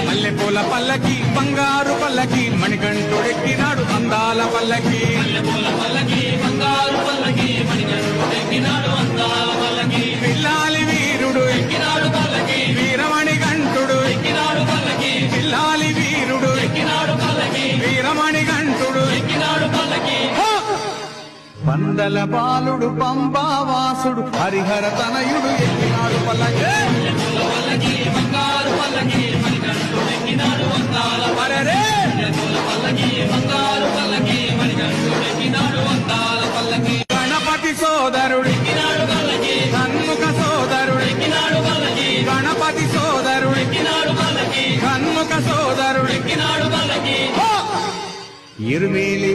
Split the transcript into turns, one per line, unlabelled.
మల్లెపూల పల్లకి బంగారు పల్లకి మణికంఠుడెక్కినాడు అందాల పల్లకి మల్లెపూల పల్లకి బంగారు పల్లకి మణికంఠుడెక్కినాడు అందాల పల్లకి పిల్లాలి వీరుడు ఎక్కినాడు పల్లకి వీరమణి కంఠుడు ఎక్కినాడు పల్లకి పిల్లాలి వీరుడు ఎక్కినాడు పల్లకి వీరమణి కంఠుడు ఎక్కినాడు పల్లకి పందల బాలుడు పంబావాసుడు హరిహర తనయుడు ఎక్కినాడు పల్లకి బంగారు పల్లకి మణికంఠుడు ఎక్కినాడు అందాల పల్లకి బంగారు పల్లకి మణికంఠుడు ఎక్కినాడు అందాల పల్లకి గణపతి సోదరుడు ఎక్కినాడు పల్లకి షణ్ముఖ సోదరుడు ఎక్కినాడు పల్లకి గణపతి సోదరుడు ఎక్కినాడు పల్లకి షణ్ముఖ సోదరుడు ఎక్కినాడు పల్లకి ఇరుమేలి